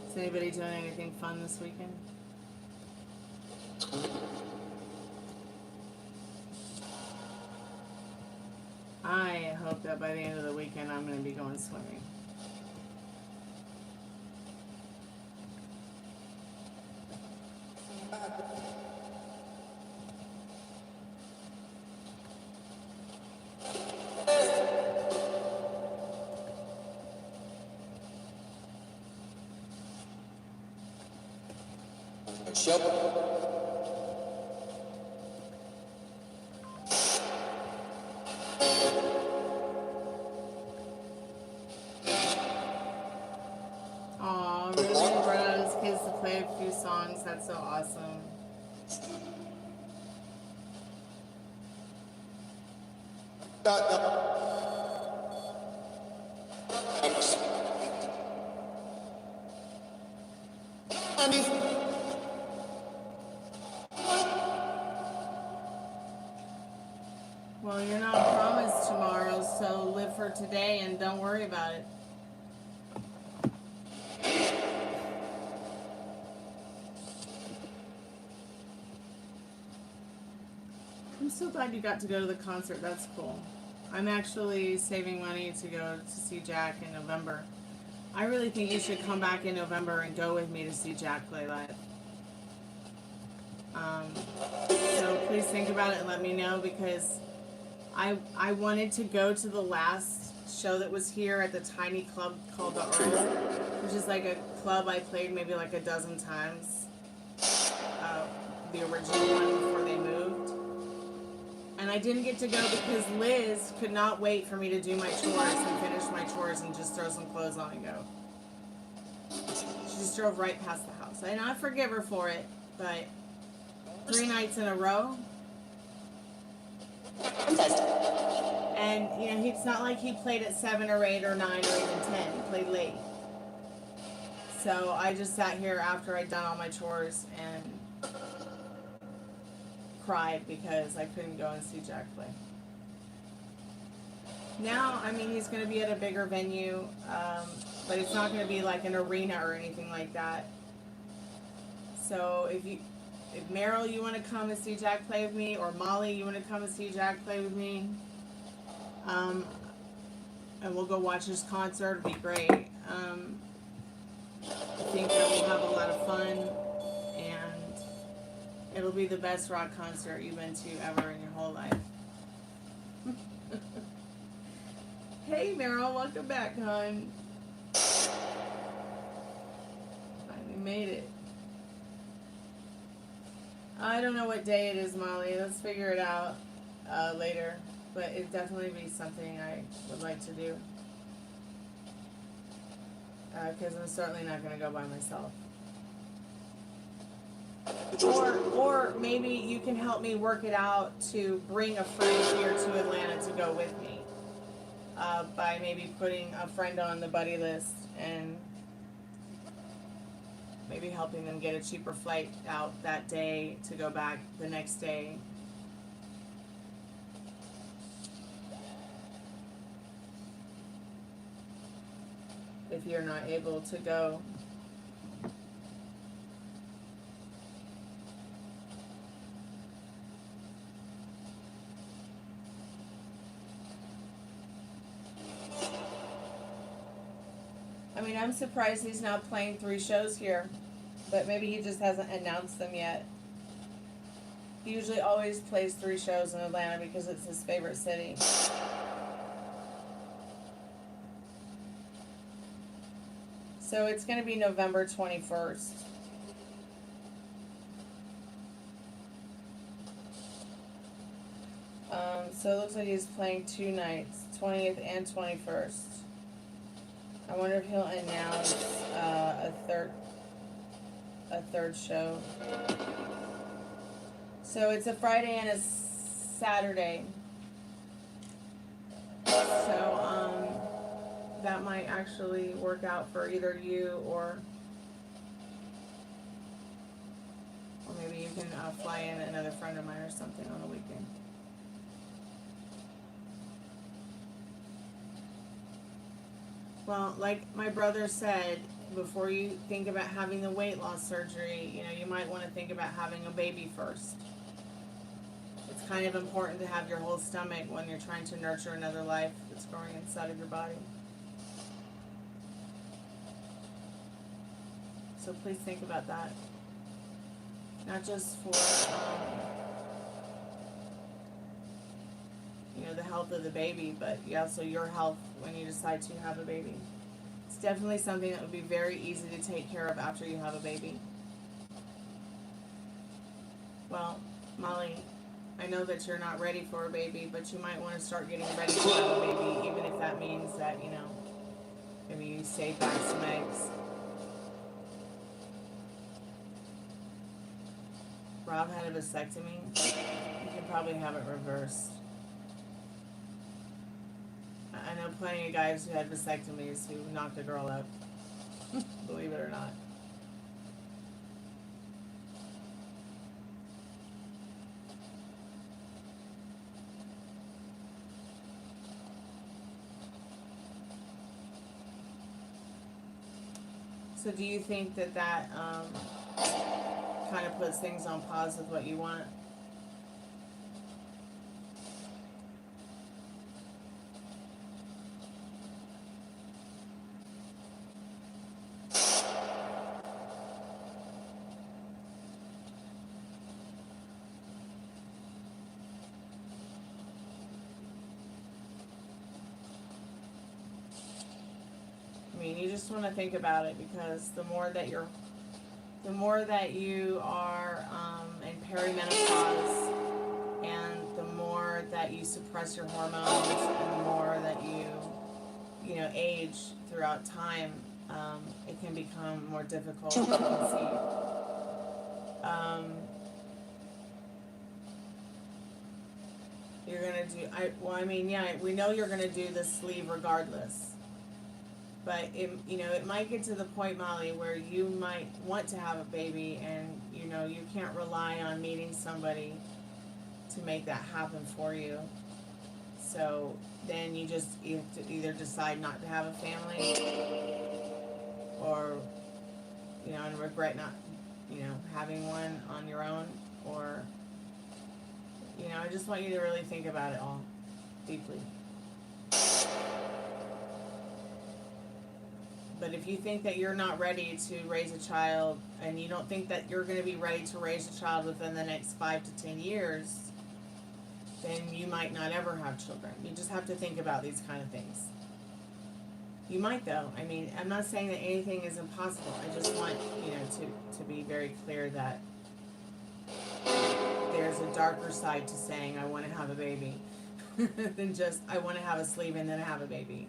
Is anybody doing anything fun this weekend? I hope that by the end of the weekend I'm going to be going swimming. Aw, really brought out his kids to play a few songs. That's so awesome. Well, you're not promised tomorrow, so live for today and don't worry about it. I'm so glad you got to go to the concert. That's cool. I'm actually saving money to go to see Jack in November. I really think you should come back in November and go with me to see Jack play live. So please think about it and let me know, because I wanted to go to the last show that was here at the tiny club called the Earl, which is like a club I played maybe like a dozen times. The original one before they moved. And I didn't get to go because Liz could not wait for me to do my chores and finish my chores and just throw some clothes on and go. She just drove right past the house. And I forgive her for it, but 3 nights in a row. And, you know, it's not like he played at 7 or 8 or 9 or even 10. He played late. So I just sat here after I'd done all my chores and cried because I couldn't go and see Jack play. Now, I mean, he's going to be at a bigger venue, but it's not going to be like an arena or anything like that. So if Meryl, you want to come and see Jack play with me, or Molly, you want to come and see Jack play with me, and we'll go watch his concert, it'll be great. I think that we'll have a lot of fun, and it'll be the best rock concert you've been to ever in your whole life. Hey Meryl, welcome back, hon. Finally made it. I don't know what day it is, Molly. Let's figure it out later. But it'd definitely be something I would like to do. Because I'm certainly not going to go by myself. Or maybe you can help me work it out to bring a friend here to Atlanta to go with me. By maybe putting a friend on the buddy list and maybe helping them get a cheaper flight out that day to go back the next day. if you're not able to go. I mean, I'm surprised he's not playing 3 shows here, but maybe he just hasn't announced them yet. He usually always plays 3 shows in Atlanta because it's his favorite city. So it's going to be November 21st. So it looks like he's playing 2 nights, 20th and 21st. I wonder if he'll announce a third show. So it's a Friday and a Saturday. So that might actually work out for either you or maybe you can fly in another friend of mine or something on the weekend. Well, like my brother said, before you think about having the weight loss surgery, you know, you might want to think about having a baby first. It's kind of important to have your whole stomach when you're trying to nurture another life that's growing inside of your body. So please think about that. Not just for, you know, the health of the baby, but also your health when you decide to have a baby. It's definitely something that would be very easy to take care of after you have a baby. Well, Molly, I know that you're not ready for a baby, but you might want to start getting ready to have a baby, even if that means that, you know, maybe you save back some eggs. Rob had a vasectomy. You can probably have it reversed. I know plenty of guys who had vasectomies who knocked a girl up. Believe it or not. So do you think that kind of puts things on pause with what you want? I mean, you just want to think about it, because the more that you are in perimenopause, and the more that you suppress your hormones, and the more that you age throughout time, it can become more difficult to conceive. You're gonna do. We know you're gonna do the sleeve regardless. But it might get to the point, Molly, where you might want to have a baby, and you can't rely on meeting somebody to make that happen for you. So then you have to either decide not to have a family, or and regret not having one on your own, or I just want you to really think about it all deeply. But if you think that you're not ready to raise a child, and you don't think that you're going to be ready to raise a child within the next 5 to 10 years, then you might not ever have children. You just have to think about these kind of things. You might, though. I mean, I'm not saying that anything is impossible. I just want, to be very clear that there's a darker side to saying I want to have a baby than just I want to have a sleeve and then have a baby.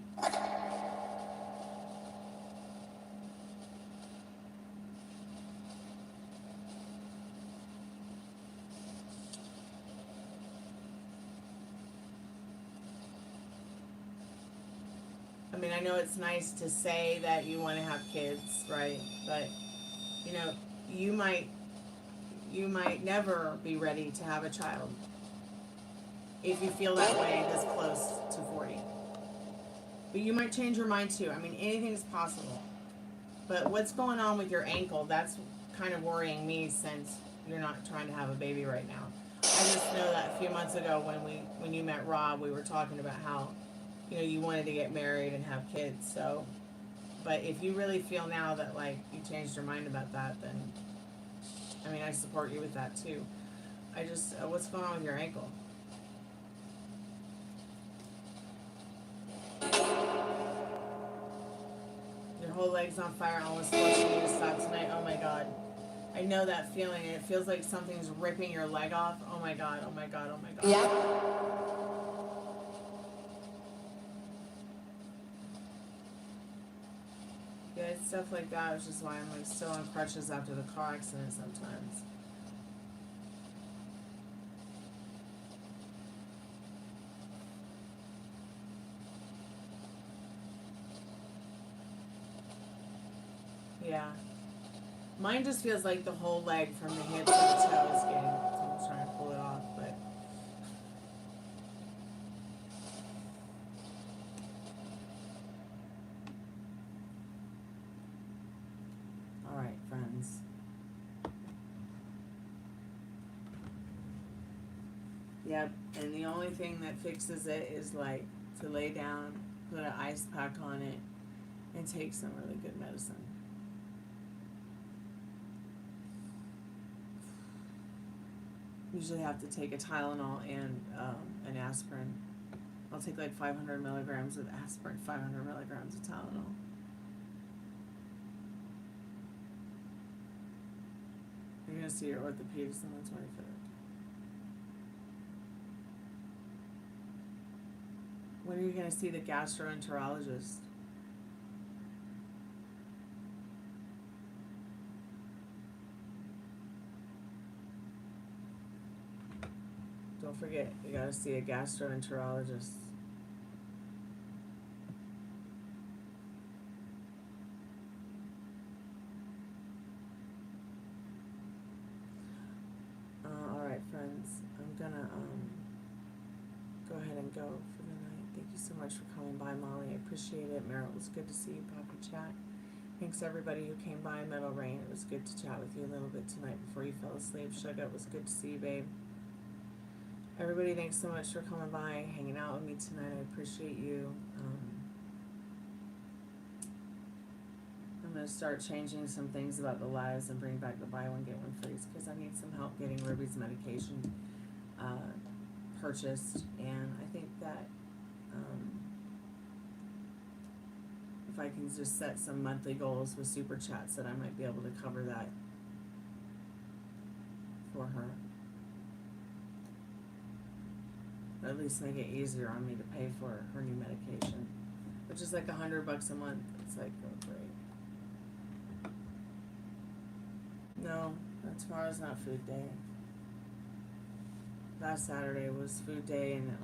I mean, I know it's nice to say that you want to have kids, right? But, you might never be ready to have a child if you feel that way this close to 40. But you might change your mind too. I mean, anything's possible. But what's going on with your ankle, that's kind of worrying me since you're not trying to have a baby right now. I just know that a few months ago when you met Rob, we were talking about how, you know, you wanted to get married and have kids. So, but if you really feel now that like you changed your mind about that, then I mean, I support you with that too. I just, what's going on with your ankle? Your whole leg's on fire, almost forcing you to stop tonight. Oh my god. I know that feeling. It feels like something's ripping your leg off. Oh my god, oh my god, oh my god. Yeah. Yeah, it's stuff like that, which is why I'm like still on crutches after the car accident sometimes. Yeah. Mine just feels like the whole leg from the hip to the toe is getting, so I'm trying to pull it off, but. Alright, friends. Yep, and the only thing that fixes it is like to lay down, put an ice pack on it, and take some really good medicine. Usually have to take a Tylenol and an aspirin. I'll take like 500 milligrams of aspirin, 500 milligrams of Tylenol. You're going to see your orthopedist on the 25th. When are you going to see the gastroenterologist? Don't forget, you gotta see a gastroenterologist. Alright, friends. I'm gonna go ahead and go for the night. Thank you so much for coming by, Molly. I appreciate it. Meryl, it was good to see you. Poppy Chat. Thanks everybody who came by. Metal Rain, it was good to chat with you a little bit tonight before you fell asleep. Sugar, it was good to see you, babe. Everybody, thanks so much for coming by, hanging out with me tonight. I appreciate you. I'm going to start changing some things about the lives and bring back the buy one, get one freeze because I need some help getting Ruby's medication purchased. And I think that if I can just set some monthly goals with Super Chats that I might be able to cover that for her. At least make it easier on me to pay for her new medication, which is like $100 a month. It's like, oh great. No, tomorrow's not food day. Last Saturday was food day and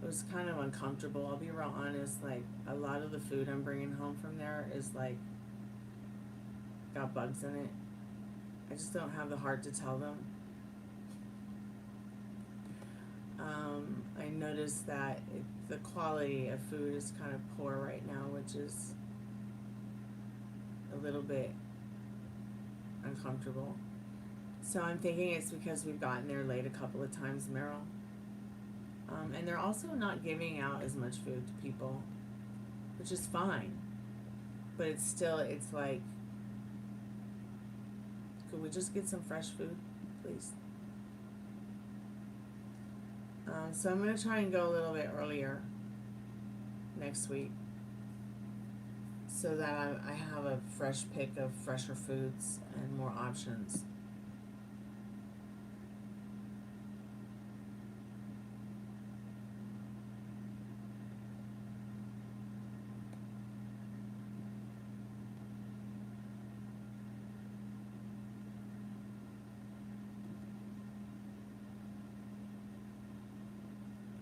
it was kind of uncomfortable. I'll be real honest, like a lot of the food I'm bringing home from there is like, got bugs in it. I just don't have the heart to tell them. I noticed that the quality of food is kind of poor right now, which is a little bit uncomfortable. So I'm thinking it's because we've gotten there late a couple of times, Meryl. And they're also not giving out as much food to people, which is fine. But it's still, it's like, could we just get some fresh food, please? So I'm going to try and go a little bit earlier next week so that I have a fresh pick of fresher foods and more options.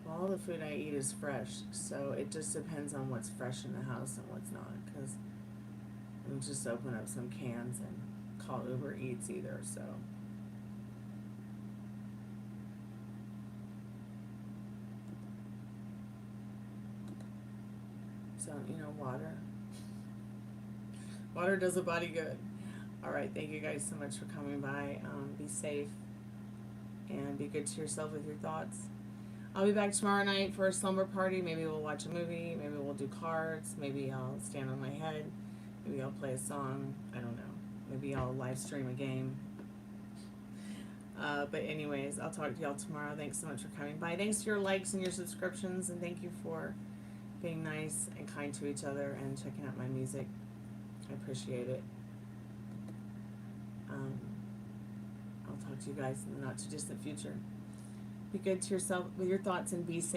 All the food I eat is fresh, so it just depends on what's fresh in the house and what's not, because we just open up some cans and call Uber Eats either, so. So, water. Water does a body good. All right, thank you guys so much for coming by. Be safe and be good to yourself with your thoughts. I'll be back tomorrow night for a slumber party. Maybe we'll watch a movie. Maybe we'll do cards. Maybe I'll stand on my head. Maybe I'll play a song. I don't know. Maybe I'll live stream a game. But anyways, I'll talk to y'all tomorrow. Thanks so much for coming by. Thanks for your likes and your subscriptions, and thank you for being nice and kind to each other and checking out my music. I appreciate it. I'll talk to you guys in the not too distant future. Be good to yourself with your thoughts and be safe.